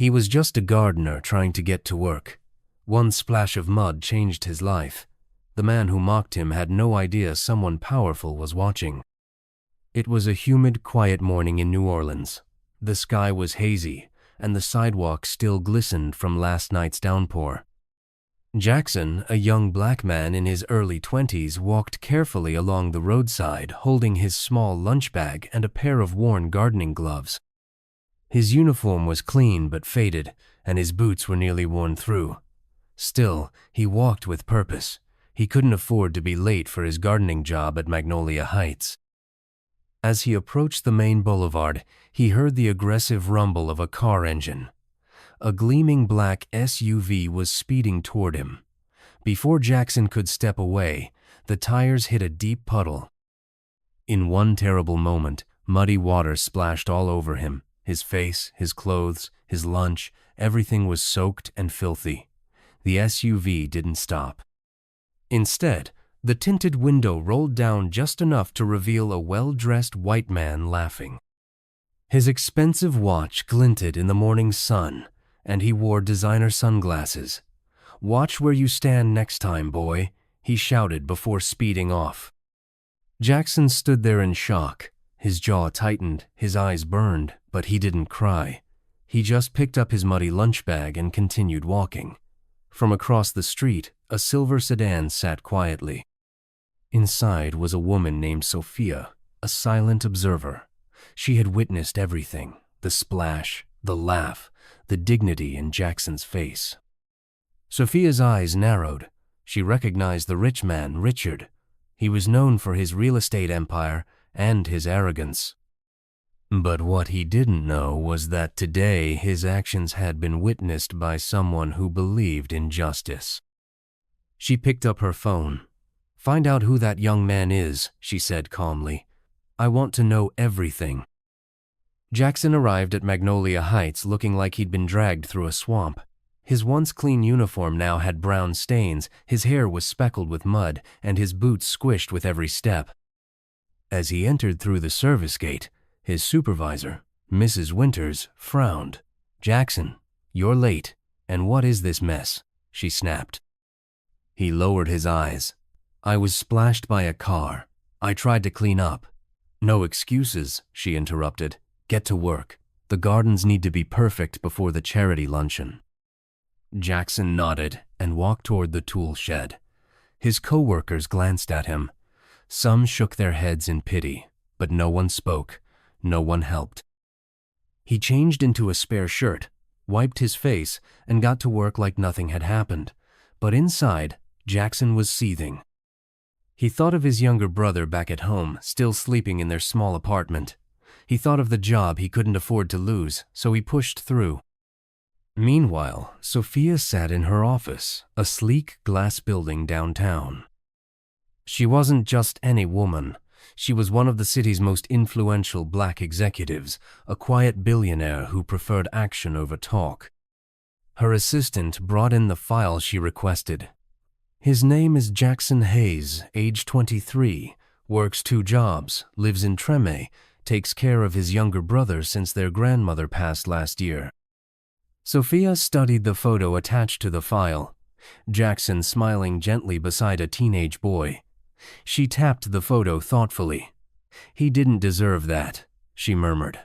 He was just a gardener trying to get to work. One splash of mud changed his life. The man who mocked him had no idea someone powerful was watching. It was a humid, quiet morning in New Orleans. The sky was hazy, and the sidewalk still glistened from last night's downpour. Jackson, a young black man in his early 20s, walked carefully along the roadside, holding his small lunch bag and a pair of worn gardening gloves. His uniform was clean but faded, and his boots were nearly worn through. Still, he walked with purpose. He couldn't afford to be late for his gardening job at Magnolia Heights. As he approached the main boulevard, he heard the aggressive rumble of a car engine. A gleaming black SUV was speeding toward him. Before Jackson could step away, the tires hit a deep puddle. In one terrible moment, muddy water splashed all over him. His face, his clothes, his lunch, everything was soaked and filthy. The SUV didn't stop. Instead, the tinted window rolled down just enough to reveal a well-dressed white man laughing. His expensive watch glinted in the morning sun, and he wore designer sunglasses. "Watch where you stand next time, boy," he shouted before speeding off. Jackson stood there in shock. His jaw tightened, his eyes burned, but he didn't cry. He just picked up his muddy lunch bag and continued walking. From across the street, a silver sedan sat quietly. Inside was a woman named Sophia, a silent observer. She had witnessed everything, the splash, the laugh, the dignity in Jackson's face. Sophia's eyes narrowed. She recognized the rich man, Richard. He was known for his real estate empire and his arrogance. But what he didn't know was that today his actions had been witnessed by someone who believed in justice. She picked up her phone. "Find out who that young man is," she said calmly. "I want to know everything." Jackson arrived at Magnolia Heights looking like he'd been dragged through a swamp. His once clean uniform now had brown stains, his hair was speckled with mud, and his boots squished with every step. As he entered through the service gate, his supervisor, Mrs. Winters, frowned. "Jackson, you're late, and what is this mess?" she snapped. He lowered his eyes. "I was splashed by a car. I tried to clean up." "No excuses," she interrupted. "Get to work. The gardens need to be perfect before the charity luncheon." Jackson nodded and walked toward the tool shed. His co-workers glanced at him. Some shook their heads in pity, but no one spoke. No one helped. He changed into a spare shirt, wiped his face, and got to work like nothing had happened. But inside, Jackson was seething. He thought of his younger brother back at home, still sleeping in their small apartment. He thought of the job he couldn't afford to lose, so he pushed through. Meanwhile, Sophia sat in her office, a sleek glass building downtown. She wasn't just any woman. She was one of the city's most influential black executives, a quiet billionaire who preferred action over talk. Her assistant brought in the file she requested. "His name is Jackson Hayes, age 23, works 2 jobs, lives in Treme, takes care of his younger brother since their grandmother passed last year." Sophia studied the photo attached to the file, Jackson smiling gently beside a teenage boy. She tapped the photo thoughtfully. "He didn't deserve that," she murmured.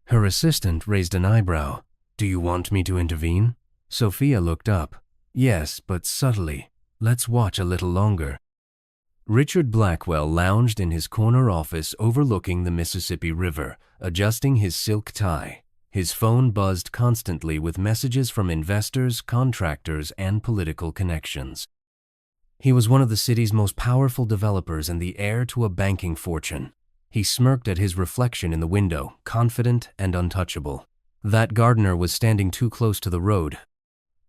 Her assistant raised an eyebrow. "Do you want me to intervene?" Sophia looked up. "Yes, but subtly. Let's watch a little longer." Richard Blackwell lounged in his corner office overlooking the Mississippi River, adjusting his silk tie. His phone buzzed constantly with messages from investors, contractors, and political connections. He was one of the city's most powerful developers and the heir to a banking fortune. He smirked at his reflection in the window, confident and untouchable. That gardener was standing too close to the road.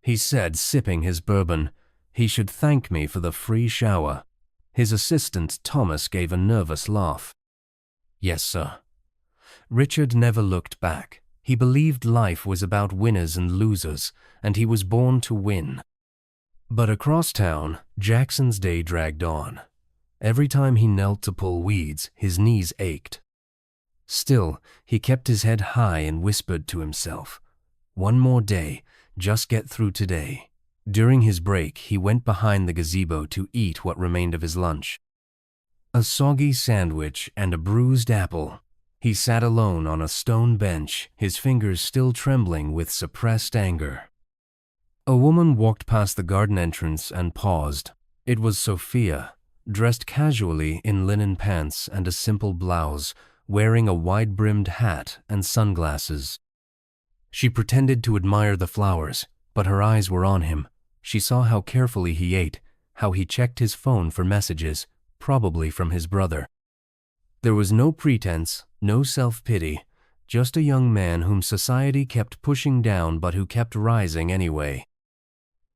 He said, sipping his bourbon, "He should thank me for the free shower." His assistant, Thomas, gave a nervous laugh. "Yes, sir." Richard never looked back. He believed life was about winners and losers, and he was born to win. But across town, Jackson's day dragged on. Every time he knelt to pull weeds, his knees ached. Still, he kept his head high and whispered to himself, One more day, just get through today. During his break, he went behind the gazebo to eat what remained of his lunch. A soggy sandwich and a bruised apple. He sat alone on a stone bench, his fingers still trembling with suppressed anger. A woman walked past the garden entrance and paused. It was Sophia, dressed casually in linen pants and a simple blouse, wearing a wide-brimmed hat and sunglasses. She pretended to admire the flowers, but her eyes were on him. She saw how carefully he ate, how he checked his phone for messages, probably from his brother. There was no pretense, no self-pity, just a young man whom society kept pushing down but who kept rising anyway.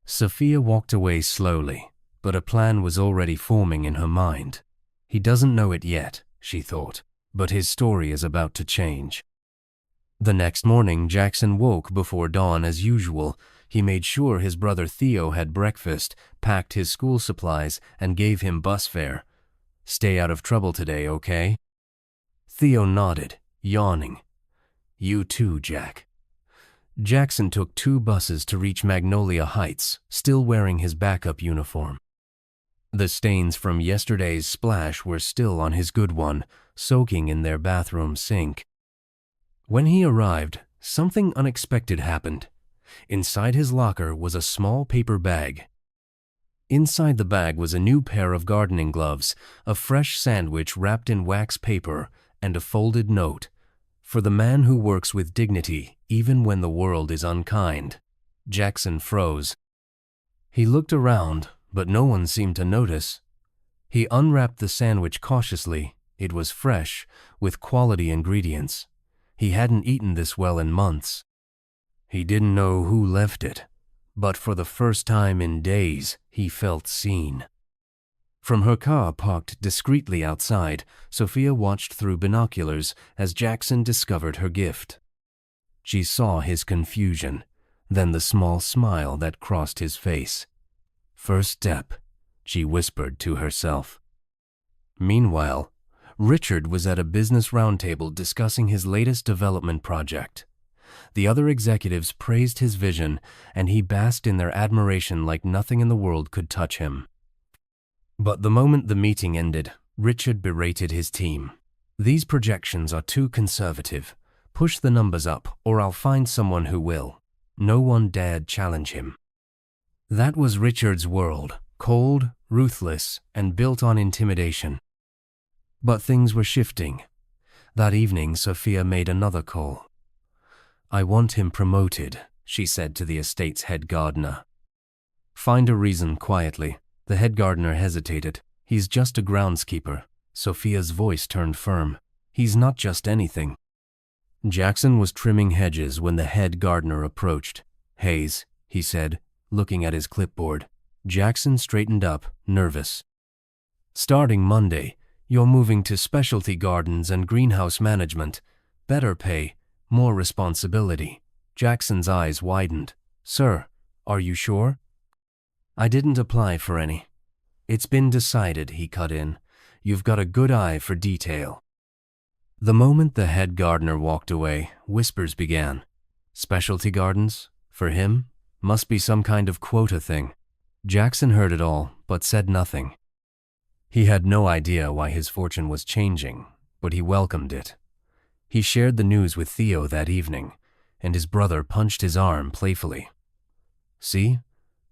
Sophia walked away slowly, but a plan was already forming in her mind. He doesn't know it yet, she thought, but his story is about to change. The next morning, Jackson woke before dawn as usual. He made sure his brother Theo had breakfast, packed his school supplies, and gave him bus fare. "Stay out of trouble today, okay?" Theo nodded, yawning. "You too, Jack." Jackson took 2 buses to reach Magnolia Heights, still wearing his backup uniform. The stains from yesterday's splash were still on his good one, soaking in their bathroom sink. When he arrived, something unexpected happened. Inside his locker was a small paper bag. Inside the bag was a new pair of gardening gloves, a fresh sandwich wrapped in wax paper, and a folded note. "For the man who works with dignity, even when the world is unkind." Jackson froze. He looked around, but no one seemed to notice. He unwrapped the sandwich cautiously. It was fresh, with quality ingredients. He hadn't eaten this well in months. He didn't know who left it, but for the first time in days, he felt seen. From her car parked discreetly outside, Sophia watched through binoculars as Jackson discovered her gift. She saw his confusion, then the small smile that crossed his face. "First step," she whispered to herself. Meanwhile, Richard was at a business roundtable discussing his latest development project. The other executives praised his vision, and he basked in their admiration like nothing in the world could touch him. But the moment the meeting ended, Richard berated his team. "These projections are too conservative. Push the numbers up, or I'll find someone who will." No one dared challenge him. That was Richard's world, cold, ruthless, and built on intimidation. But things were shifting. That evening, Sophia made another call. "I want him promoted," she said to the estate's head gardener. "Find a reason," quietly. The head gardener hesitated. "He's just a groundskeeper." Sophia's voice turned firm. "He's not just anything." Jackson was trimming hedges when the head gardener approached. "Hayes," he said, looking at his clipboard. Jackson straightened up, nervous. "Starting Monday, you're moving to specialty gardens and greenhouse management. Better pay, more responsibility." Jackson's eyes widened. "Sir, are you sure?" "I didn't apply for any." "It's been decided," he cut in. "You've got a good eye for detail." The moment the head gardener walked away, whispers began. Specialty gardens? For him? Must be some kind of quota thing. Jackson heard it all, but said nothing. He had no idea why his fortune was changing, but he welcomed it. He shared the news with Theo that evening, and his brother punched his arm playfully. "See?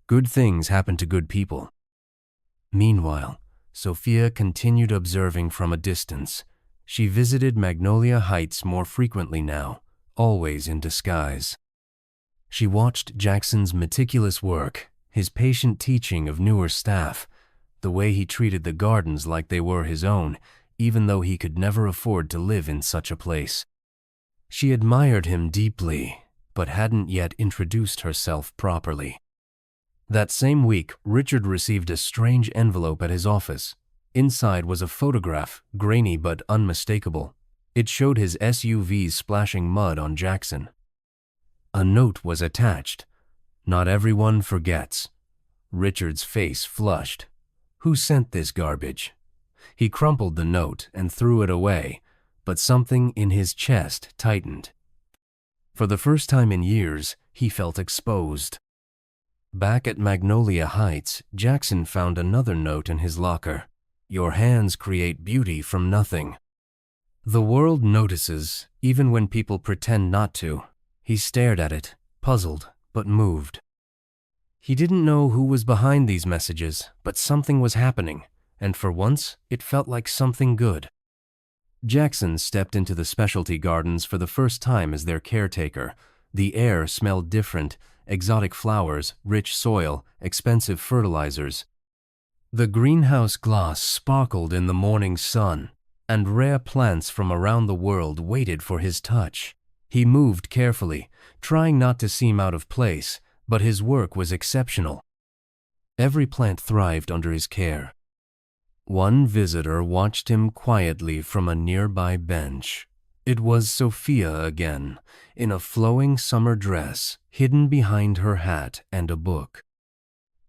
Good things happen to good people." Meanwhile, Sophia continued observing from a distance. She visited Magnolia Heights more frequently now, always in disguise. She watched Jackson's meticulous work, his patient teaching of newer staff, the way he treated the gardens like they were his own, even though he could never afford to live in such a place. She admired him deeply, but hadn't yet introduced herself properly. That same week, Richard received a strange envelope at his office. Inside was a photograph, grainy but unmistakable. It showed his SUV splashing mud on Jackson. A note was attached. "Not everyone forgets." Richard's face flushed. "Who sent this garbage?" He crumpled the note and threw it away, but something in his chest tightened. For the first time in years, he felt exposed. Back at Magnolia Heights, Jackson found another note in his locker. Your hands create beauty from nothing. The world notices, even when people pretend not to. He stared at it, puzzled, but moved. He didn't know who was behind these messages, but something was happening, and for once, it felt like something good. Jackson stepped into the specialty gardens for the first time as their caretaker. The air smelled different, exotic flowers, rich soil, expensive fertilizers. The greenhouse glass sparkled in the morning sun, and rare plants from around the world waited for his touch. He moved carefully, trying not to seem out of place, but his work was exceptional. Every plant thrived under his care. One visitor watched him quietly from a nearby bench. It was Sophia again, in a flowing summer dress, hidden behind her hat and a book.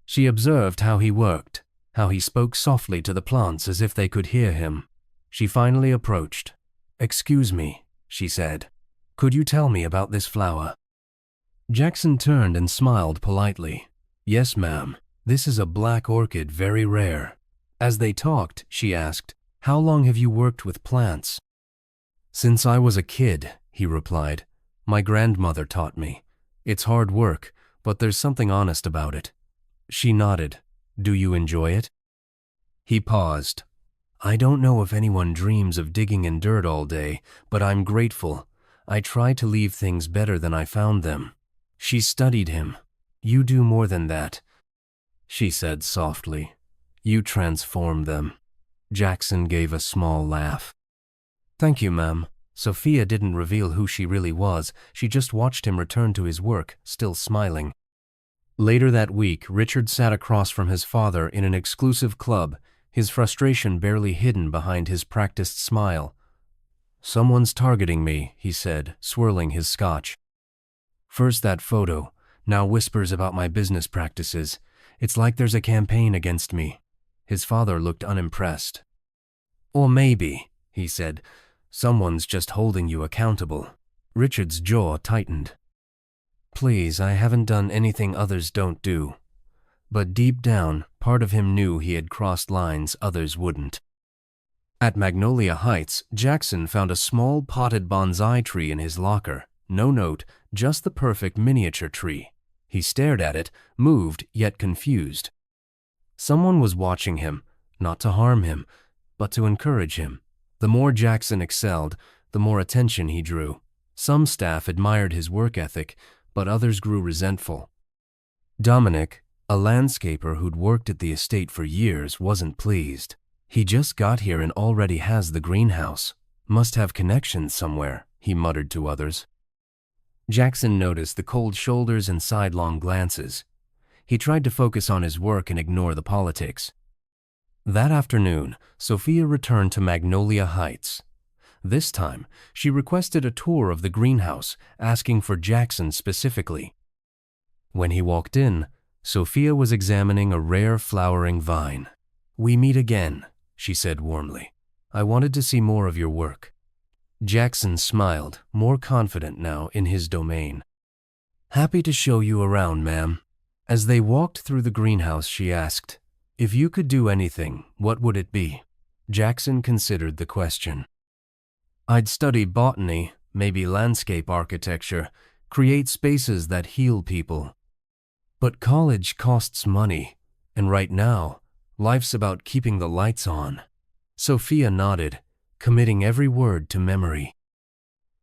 She observed how he worked, how he spoke softly to the plants as if they could hear him. She finally approached. "Excuse me," she said. "Could you tell me about this flower?" Jackson turned and smiled politely. "Yes, ma'am. This is a black orchid, very rare." As they talked, she asked, "How long have you worked with plants?" "Since I was a kid," he replied. "My grandmother taught me. It's hard work, but there's something honest about it." She nodded. "Do you enjoy it?" He paused. "I don't know if anyone dreams of digging in dirt all day, but I'm grateful. I try to leave things better than I found them." She studied him. "You do more than that," she said softly. "You transform them." Jackson gave a small laugh. "Thank you, ma'am." Sophia didn't reveal who she really was. She just watched him return to his work, still smiling. Later that week, Richard sat across from his father in an exclusive club, his frustration barely hidden behind his practiced smile. "Someone's targeting me," he said, swirling his scotch. "First that photo, now whispers about my business practices. It's like there's a campaign against me." His father looked unimpressed. "Or maybe," he said, "someone's just holding you accountable." Richard's jaw tightened. "Please, I haven't done anything others don't do." But deep down, part of him knew he had crossed lines others wouldn't. At Magnolia Heights, Jackson found a small potted bonsai tree in his locker. No note, just the perfect miniature tree. He stared at it, moved yet confused. Someone was watching him, not to harm him, but to encourage him. The more Jackson excelled, the more attention he drew. Some staff admired his work ethic, but others grew resentful. Dominic, a landscaper who'd worked at the estate for years, wasn't pleased. "He just got here and already has the greenhouse. Must have connections somewhere," he muttered to others. Jackson noticed the cold shoulders and sidelong glances. He tried to focus on his work and ignore the politics. That afternoon, Sophia returned to Magnolia Heights. This time, she requested a tour of the greenhouse, asking for Jackson specifically. When he walked in, Sophia was examining a rare flowering vine. "We meet again," she said warmly. "I wanted to see more of your work." Jackson smiled, more confident now in his domain. "Happy to show you around, ma'am." As they walked through the greenhouse, she asked, "If you could do anything, what would it be?" Jackson considered the question. "I'd study botany, maybe landscape architecture, create spaces that heal people. But college costs money, and right now, life's about keeping the lights on." Sophia nodded, committing every word to memory.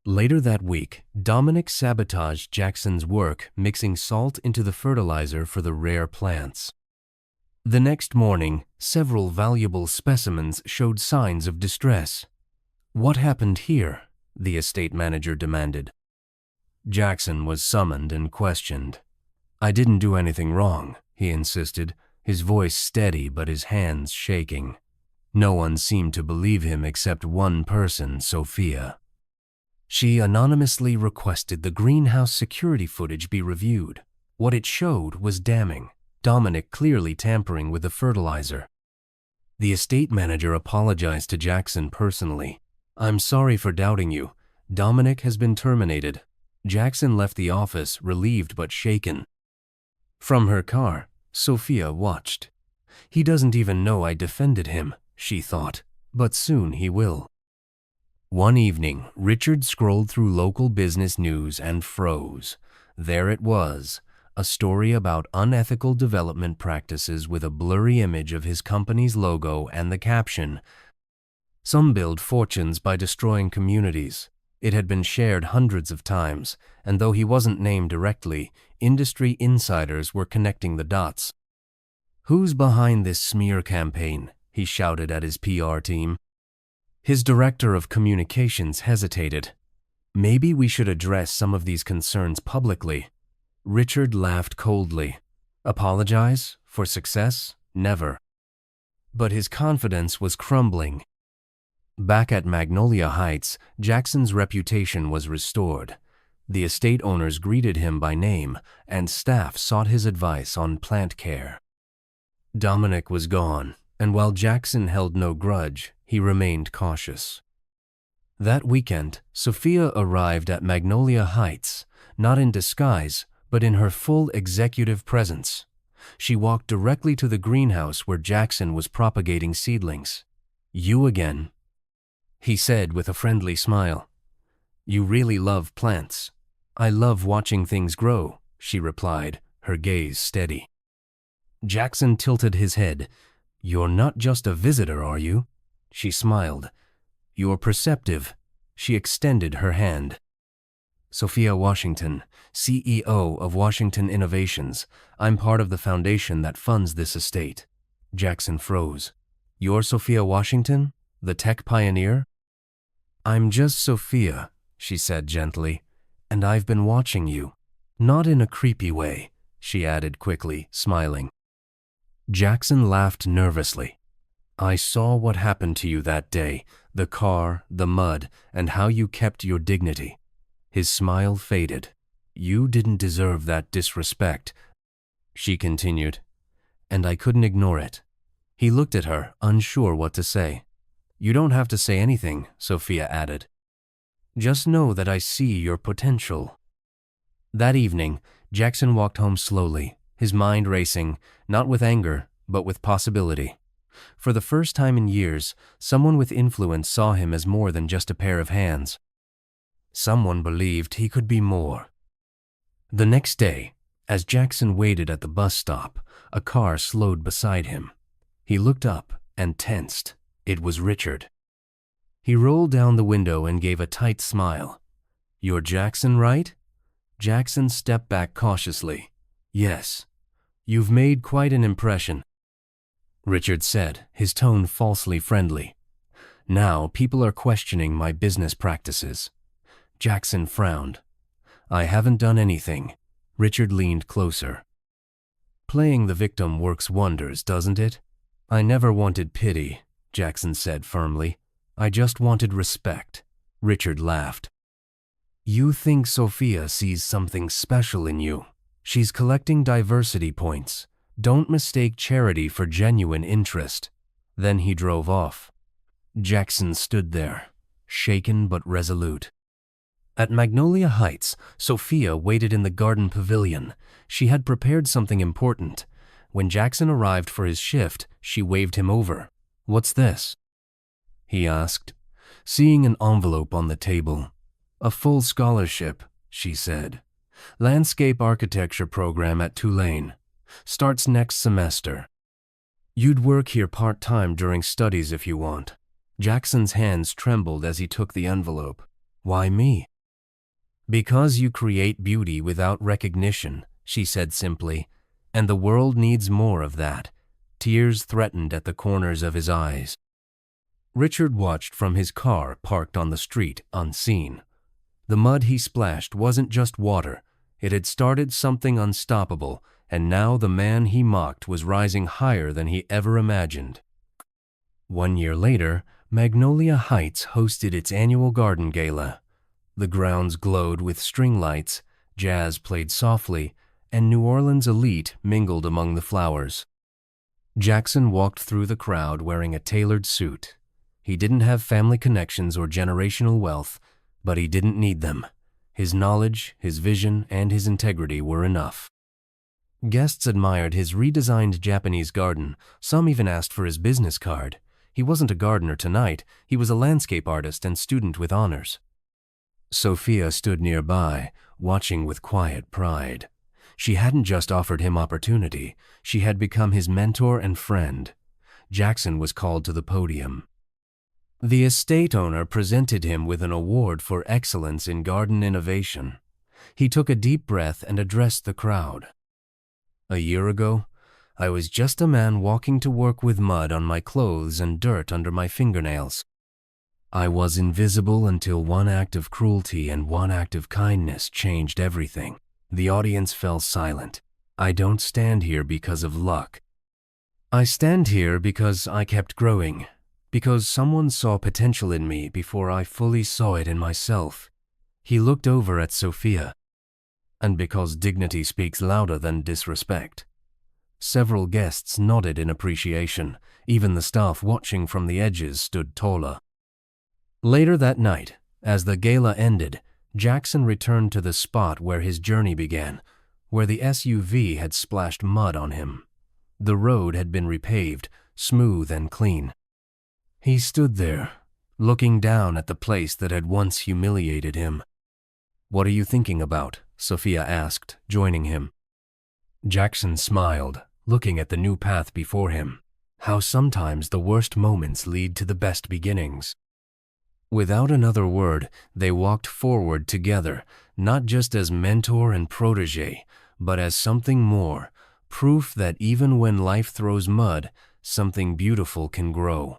Later that week, Dominic sabotaged Jackson's work, mixing salt into the fertilizer for the rare plants. The next morning, several valuable specimens showed signs of distress. "What happened here?" the estate manager demanded. Jackson was summoned and questioned. "I didn't do anything wrong," he insisted, his voice steady but his hands shaking. No one seemed to believe him except one person, Sophia. She anonymously requested the greenhouse security footage be reviewed. What it showed was damning, Dominic clearly tampering with the fertilizer. The estate manager apologized to Jackson personally. "I'm sorry for doubting you. Dominic has been terminated." Jackson left the office, relieved but shaken. From her car, Sophia watched. He doesn't even know I defended him, she thought, but soon he will. One evening, Richard scrolled through local business news and froze. There it was, a story about unethical development practices with a blurry image of his company's logo and the caption, "Some build fortunes by destroying communities." It had been shared hundreds of times, and though he wasn't named directly, industry insiders were connecting the dots. "Who's behind this smear campaign?" he shouted at his PR team. His director of communications hesitated. "Maybe we should address some of these concerns publicly." Richard laughed coldly. Apologize? For success? Never. But his confidence was crumbling. Back at Magnolia Heights, Jackson's reputation was restored. The estate owners greeted him by name, and staff sought his advice on plant care. Dominic was gone, and while Jackson held no grudge, he remained cautious. That weekend, Sophia arrived at Magnolia Heights, not in disguise, but in her full executive presence. She walked directly to the greenhouse where Jackson was propagating seedlings. "You again," he said with a friendly smile. "You really love plants." "I love watching things grow," she replied, her gaze steady. Jackson tilted his head. "You're not just a visitor, are you?" She smiled. "You're perceptive." She extended her hand. "Sophia Washington, CEO of Washington Innovations. I'm part of the foundation that funds this estate." Jackson froze. "You're Sophia Washington, the tech pioneer?" "I'm just Sophia," she said gently, "and I've been watching you." "Not in a creepy way," she added quickly, smiling. Jackson laughed nervously. "I saw what happened to you that day, the car, the mud, and how you kept your dignity." His smile faded. "You didn't deserve that disrespect," she continued, "and I couldn't ignore it." He looked at her, unsure what to say. "You don't have to say anything," Sophia added. "Just know that I see your potential." That evening, Jackson walked home slowly, his mind racing, not with anger, but with possibility. For the first time in years, someone with influence saw him as more than just a pair of hands. Someone believed he could be more. The next day, as Jackson waited at the bus stop, a car slowed beside him. He looked up and tensed. It was Richard. He rolled down the window and gave a tight smile. "You're Jackson, right?" Jackson stepped back cautiously. "Yes. You've made quite an impression," Richard said, his tone falsely friendly. "Now people are questioning my business practices." Jackson frowned. "I haven't done anything." Richard leaned closer. "Playing the victim works wonders, doesn't it?" "I never wanted pity," Jackson said firmly. "I just wanted respect." Richard laughed. "You think Sophia sees something special in you. She's collecting diversity points. Don't mistake charity for genuine interest." Then he drove off. Jackson stood there, shaken but resolute. At Magnolia Heights, Sophia waited in the garden pavilion. She had prepared something important. When Jackson arrived for his shift, she waved him over. "What's this?" he asked, seeing an envelope on the table. "A full scholarship," she said. "Landscape architecture program at Tulane. Starts next semester. You'd work here part-time during studies if you want." Jackson's hands trembled as he took the envelope. "Why me?" "Because you create beauty without recognition," she said simply, "and the world needs more of that." Tears threatened at the corners of his eyes. Richard watched from his car parked on the street, unseen. The mud he splashed wasn't just water. It had started something unstoppable, and now the man he mocked was rising higher than he ever imagined. 1 year later, Magnolia Heights hosted its annual garden gala. The grounds glowed with string lights, jazz played softly, and New Orleans elite mingled among the flowers. Jackson walked through the crowd wearing a tailored suit. He didn't have family connections or generational wealth, but he didn't need them. His knowledge, his vision, and his integrity were enough. Guests admired his redesigned Japanese garden. Some even asked for his business card. He wasn't a gardener tonight. He was a landscape artist and student with honors. Sophia stood nearby, watching with quiet pride. She hadn't just offered him opportunity. She had become his mentor and friend. Jackson was called to the podium. The estate owner presented him with an award for excellence in garden innovation. He took a deep breath and addressed the crowd. "A year ago, I was just a man walking to work with mud on my clothes and dirt under my fingernails. I was invisible until one act of cruelty and one act of kindness changed everything." The audience fell silent. "I don't stand here because of luck. I stand here because I kept growing, because someone saw potential in me before I fully saw it in myself." He looked over at Sophia. "And because dignity speaks louder than disrespect." Several guests nodded in appreciation. Even the staff watching from the edges stood taller. Later that night, as the gala ended, Jackson returned to the spot where his journey began, where the SUV had splashed mud on him. The road had been repaved, smooth and clean. He stood there, looking down at the place that had once humiliated him. "What are you thinking about?" Sophia asked, joining him. Jackson smiled, looking at the new path before him. How sometimes the worst moments lead to the best beginnings. Without another word, they walked forward together, not just as mentor and protege, but as something more, proof that even when life throws mud, something beautiful can grow.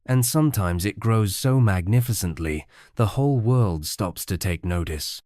And sometimes it grows so magnificently, the whole world stops to take notice.